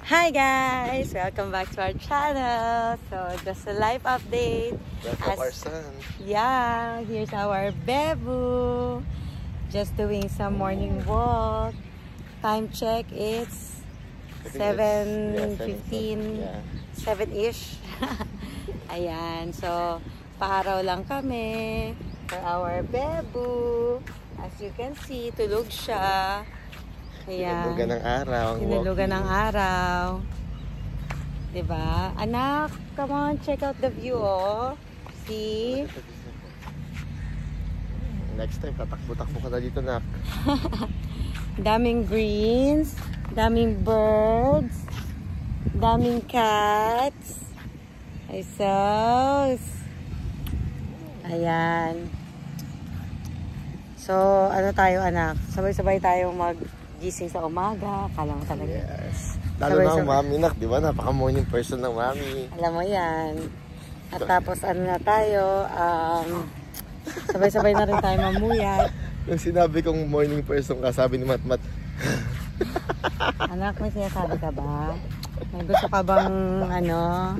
Hi guys! Welcome back to our channel. So, just a live update. Welcome our son. Yeah, here's our Bebu. Just doing some morning walk. Time check, it's 7:15. 7-ish. Ayan, so paaraw lang kami for our Bebu. As you can see, tulog siya. Ayan. Tinulugan ng araw. Tinulugan ng araw. Diba? Anak, come on, check out the view, oh. See? Next time, tatakbo-takbo ka na dito, nak. Daming greens, daming birds, daming cats. Ay, sus. Ayan. So, ano tayo, anak? Sabay-sabay tayong gising sa umaga, kala mo talaga. Yes. Lalo na ang mami, nak, di ba? Napaka-morning person ng mami. Alam mo yan. At tapos ano na tayo, sabay-sabay na rin tayo mamuyat. Yung sinabi kong morning person ka, sabi ni Matmat. Anak, may sinasabi ka ba? May gusto ka bang ano?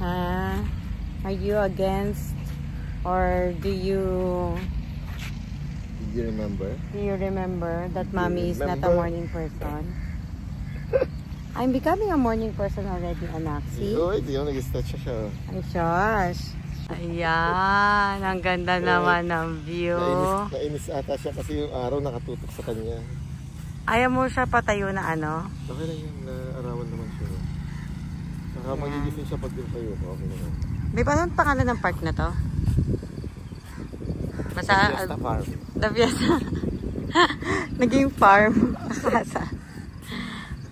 Ha? Are you against? Or do you remember that mommy is not a morning person? I'm becoming a morning person already, anak. See? Oo, hindi ako nag-stretch siya. Ay, shush. Ayan, ang ganda naman ng view. Nainis ata siya kasi yung araw nakatutok sa kanya. Ayaw mo siya patayo na ano? Okay lang yun, arawan naman siya. Saka magigising siya pag din tayo. Okay naman. May paano pangalan ng park na to? The Fiesta Farm. The Fiesta. Naging farm. Akasa.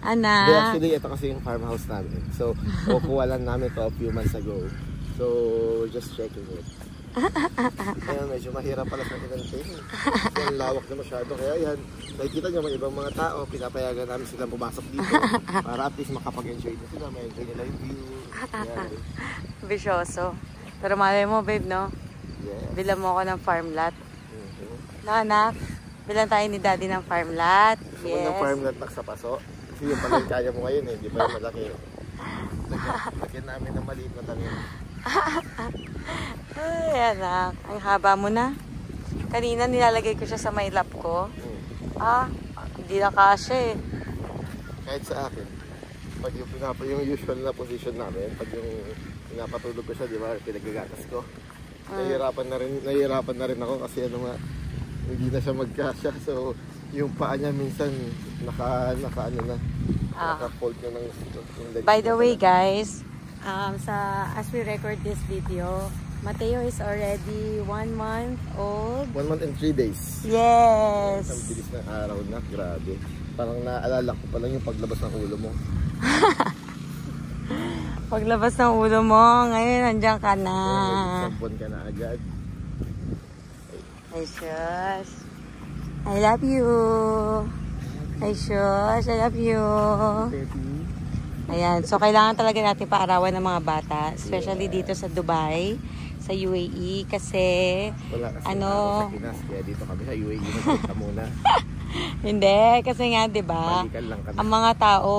Anak. Actually, ito kasi yung farmhouse namin. So, kukuha lang namin ito a few months ago. So, we're just checking it. Kaya medyo mahirap pala sa i-maintain. Yung lawak na masyado. Kaya yan, nakikita nyo may ibang mga tao, pinapayagan namin silang pumasok dito para at least makapag-enjoy na sila. May enjoy nila yung view. Bisyoso. Pero malay mo, babe, no? Yes. Bilang mo ako ng farm lot. No, anak? Bilang tayo ni daddy ng farm lot. Gusto mo ng farm lot sa paso? Kasi yung pala yung kaya mo ngayon eh, hindi pa yung malaki. Lagyan namin ng maliit na tanim. Ay, anak. Ang haba mo na. Kanina nilalagay ko siya sa may lap ko. Hindi na kasya eh. Kahit sa akin, pag yung usual na position namin, pag yung pinapatulog ko siya, di ba, pinagagatas ko. Nahihirapan na rin ako kasi ano nga, hindi na siya magkasya. So, yung paa niya minsan naka-fold na ng leg. By the way, guys, as we record this video, Mateo is already 1 month old. 1 month and 3 days. Yes! Ang bilis ng araw na, grabe. Parang naalala ko pa lang yung paglabas ng ulo mo. Paglabas ng ulo mo, ngayon nandiyan ka na. Isang buwan ka na agad. Ay, shush. I love you. Ay, shush. I love you. Ayan. So, kailangan talaga natin paarawan ng mga bata. Especially dito sa Dubai, sa UAE. Kasi, wala kasi ano, sa Pinas. Kaya dito kami sa UAE. Nagpunta muna. Hindi. Kasi nga, diba, ang mga tao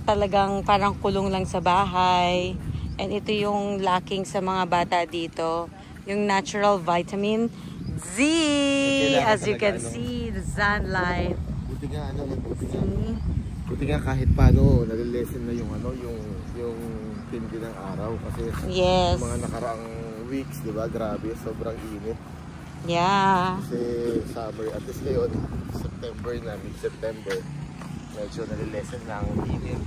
talagang parang kulong lang sa bahay. And ito yung lacking sa mga bata dito. Yung natural vitamin Z. As you can see, the sunlight. Buti nga kahit paano nalilesen na yung tindi ng araw. Kasi yes, mga nakaraang weeks, di ba? Grabe, sobrang init. Yeah. Kasi summer, at least ngayon, September na, mid-September. Medyo nalilesen na ang init.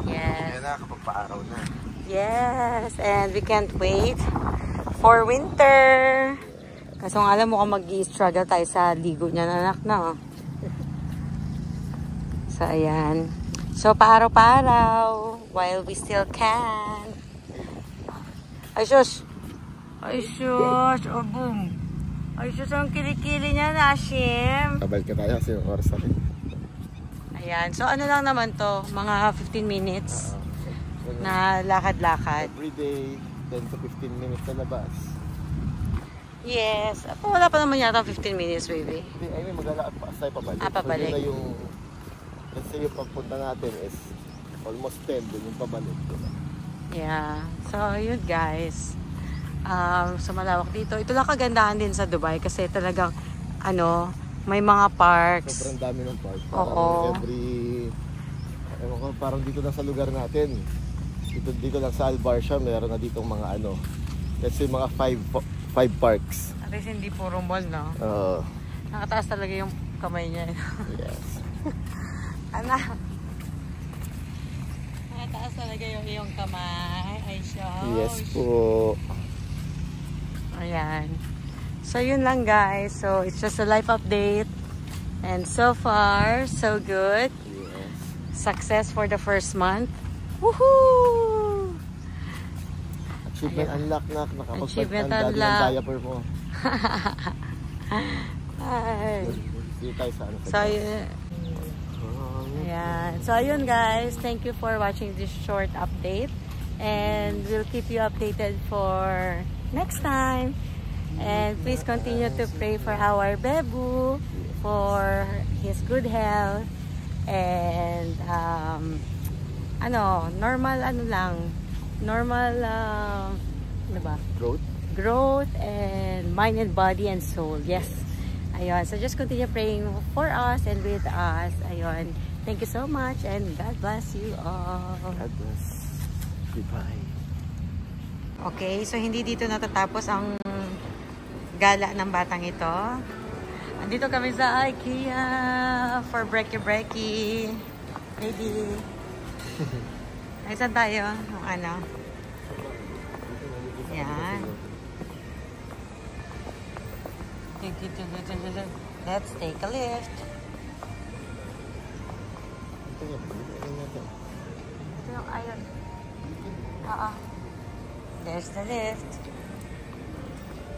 Yes. Kaya nakakapagpa-araw na. Yes, and we can't wait for winter. Kasi kung alam mo kung mag-i-struggle tayo sa ligo niya na anak na. So, ayan. So, paaraw-paaraw while we still can. Ay, shush! Ay, shush! Oh, boom! Ay, shush! Ang kilikili niya na, Shim! Kabal ka tayo kasi yung oras natin. Ayan. So, ano lang naman to? Mga 15 minutes na lakad-lakad. Every day, 10 to 15 minutes na labas. Yes. Wala pa naman yata 15 minutes, baby. Hindi, ay may maglalakad pa. Asay pabalik. Pabalik. So, yun na yung Kasi yung pagpunta natin is almost 10, dun yung pabalik. Diba? Yeah. So, yun guys. Sa malawak dito. Ito lang kagandahan din sa Dubai kasi talagang may mga parks. Sobrang dami ng park. Oo. Parang dito lang sa lugar natin. Dito lang sa Al Barsha, meron na ditong mga let's say mga 5 parks. At least hindi puro mall, no? Oo. Nakataas talaga yung kamay niya. Yes. Nakataas talaga yung iyong kamay. Ay, show. Yes po. Ayan. So, yun lang guys. So, it's just a life update. And so far, so good. Yes. Success for the first month. Woohoo! Achievement unlock na. Achievement Nakapagpagtanda ng unlock. diaper mo. Ay. See tayo sa So, ayan. So, ayun guys. Thank you for watching this short update. And we'll keep you updated for next time. And please continue to pray for our Bebu, for his good health. And, normal, growth and mind and body and soul. Yes. Ayun. So just continue praying for us and with us. Ayun. Thank you so much and God bless you all. God bless. Goodbye. Okay, so hindi dito natatapos ang gala ng batang ito. Andito kami sa IKEA for brekkie. Baby. Ay, saan tayo? Yan. Let's take a lift. Ito yung iron. There's the lift.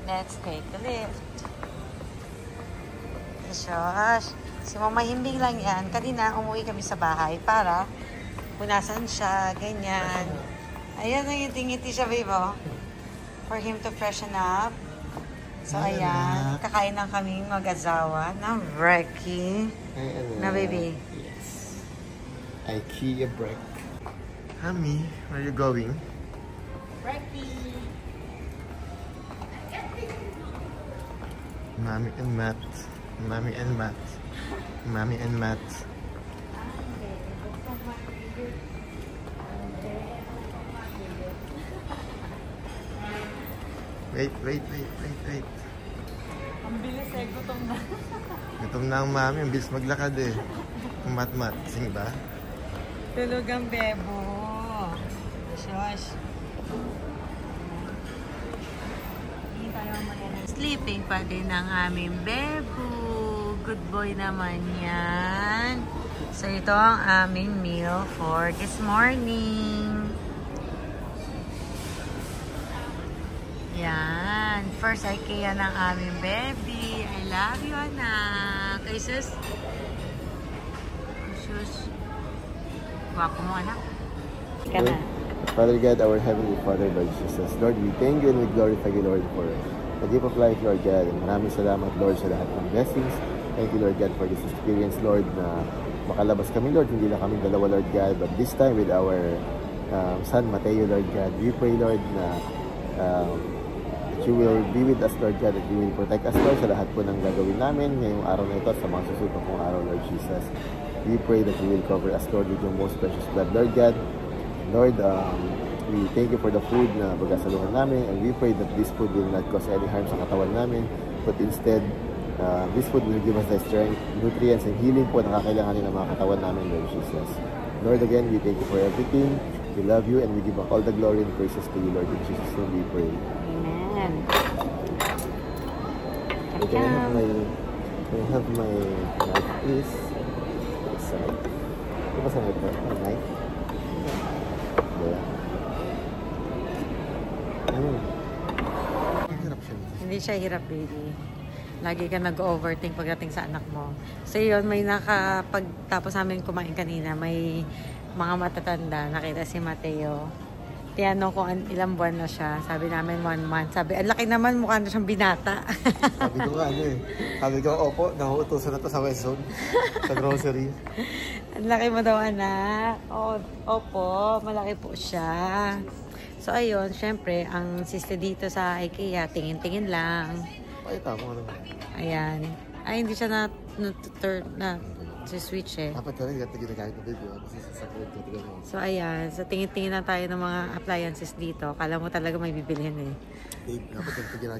Let's take the lift. Shush. Si Mama Himbing lang yan. Kanina umuwi kami sa bahay para punasan siya, ganyan. Ayan, ngiti-ngiti siya, babe, for him to freshen up. So, ayan. Kakain lang kaming mag-asawa ng brekkie. Na, baby? Yes. IKEA break. Honey, where are you going? Brekkie. Mommy and Matt. Mommy and Matt. Mommy and Matt. Wait. Ang bilis gutom na. Gutom na ang mami, ang bilis maglakad Mat, sing ba? Tulog ang bebo. Shush. Sleeping pa din ang aming bebo. Good boy naman yan. So ito ang aming meal for this morning. Yan. First IKEA ng aming baby. I love you, anak. Ay, sus. Sus. Guwapo mo, anak. Ika na. Father God, our Heavenly Father, Lord Jesus, Lord, we thank you and we glorify you, Lord, for the gift of life, Lord God. And maraming salamat, Lord, sa lahat ng blessings. Thank you, Lord God, for this experience, Lord, na makalabas kami, Lord. Hindi na kami dalawa, Lord God, but this time with our son, Mateo, Lord God. We pray, Lord, na that you will be with us, Lord God, that you will protect us, Lord, sa lahat po ng gagawin namin ngayong araw na ito at sa mga susunod pong araw, Lord Jesus. We pray that you will cover us, Lord, with your most precious blood, Lord God. Lord, we thank you for the food na pagkasaluhan namin, and we pray that this food will not cause any harm sa katawan namin, but instead, this food will give us the strength, nutrients, and healing po na kakailanganin ng mga katawan namin, Lord Jesus. Lord, again, we thank you for everything. We love you, and we give all the glory and praises to you, Lord. In Jesus' name we pray. Amen. Can I have my knife, please? Side. Ano ba sa ito? Knife? Hindi siya hirap, baby. Lagi ka nag-overthink pagdating sa anak mo. So yun, may pagtapos namin kumain kanina, may mga matatanda. Nakita si Mateo. Tiyanong ko ilang buwan na siya. Sabi namin 1 month. Sabi, ang laki naman, mukha na siyang binata. Sabi ko nga Sabi ko, opo, nahuutusan na to sa West Zone. Sa grocery. Ang laki mo daw, anak. Opo, malaki po siya. So, ayun, syempre, ang siste dito sa IKEA, tingin-tingin lang. Pakita mo ano. Ayan. Ay, hindi siya na-turn na si switch eh. Dapat talaga ito ginagamit na video. Kasi sa sakit ko, tignan mo. So, ayan. So, tingin-tingin na tayo ng mga appliances dito. Kala mo talaga may bibilhin eh. Dapat ito ginagamit.